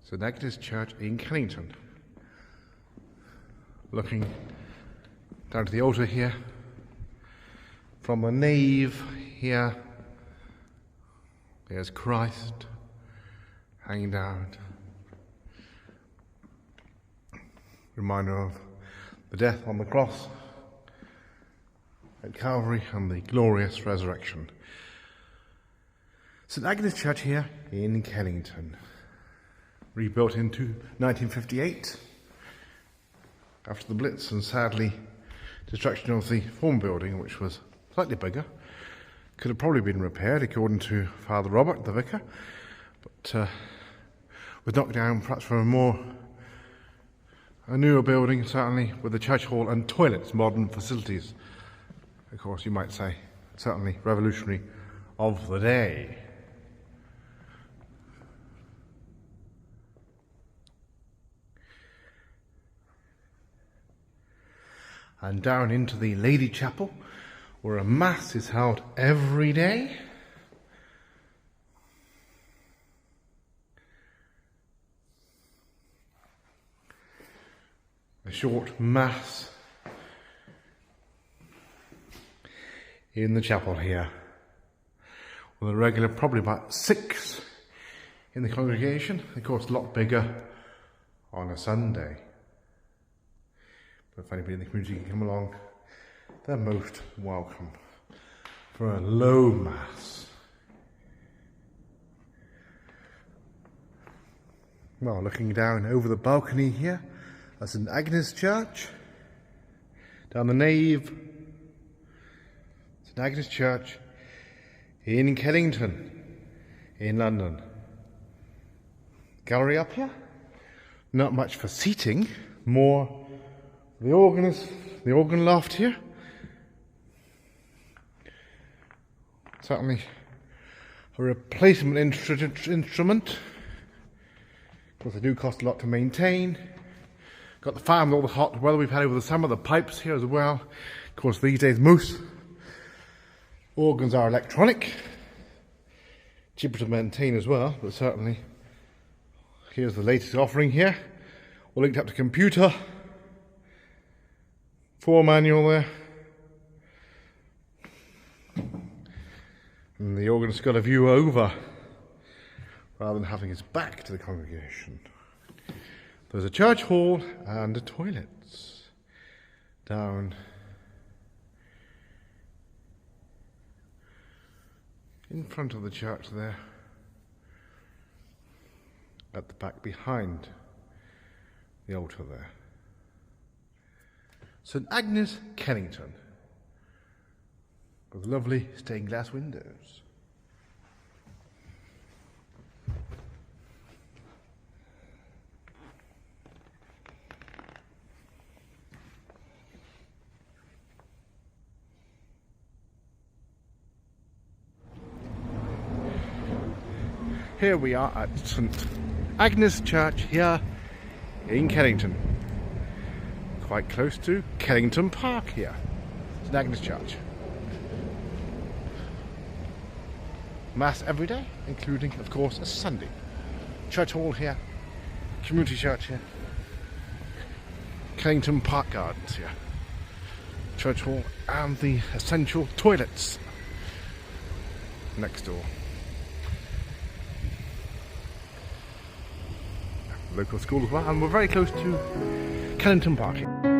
St Agnes Church in Kennington. Looking down to the altar here, from the nave here, there's Christ hanging down. Reminder of the death on the cross at Calvary and the glorious resurrection. St Agnes Church here in Kennington. Rebuilt in 1958 after the Blitz and sadly destruction of the former building, which was slightly bigger. Could have probably been repaired according to Father Robert, the vicar, but was knocked down perhaps for a newer building, certainly with the church hall and toilets, modern facilities. Of course, you might say, certainly revolutionary of the day. And down into the Lady Chapel, where a Mass is held every day. A short Mass in the chapel here, with a regular, probably about 6 in the congregation. Of course, a lot bigger on a Sunday. But if anybody in the community can come along, they're most welcome for a low Mass. Well, looking down over the balcony here, that's St Agnes Church. Down the nave, St Agnes Church in Kennington, in London. Gallery up here. Not much for seating, more the organist, the organ loft here. Certainly a replacement instrument. Of course, they do cost a lot to maintain. Got the fan with all the hot weather we've had over the summer, the pipes here as well. Of course, these days most organs are electronic. Cheaper to maintain as well, but certainly here's the latest offering here. All linked up to computer. 4 manual there. And the organist's got a view over rather than having his back to the congregation. There's a church hall and a toilets down in front of the church there, at the back behind the altar there. St Agnes, Kennington, with lovely stained glass windows. Here we are at St Agnes Church here in Kennington. Quite close to Kennington Park here. St Agnes Church. Mass every day, including, of course, a Sunday. Church hall here, community church here. Kennington Park Gardens here. Church hall and the essential toilets next door. Local school as well, and we're very close to Kennington Park.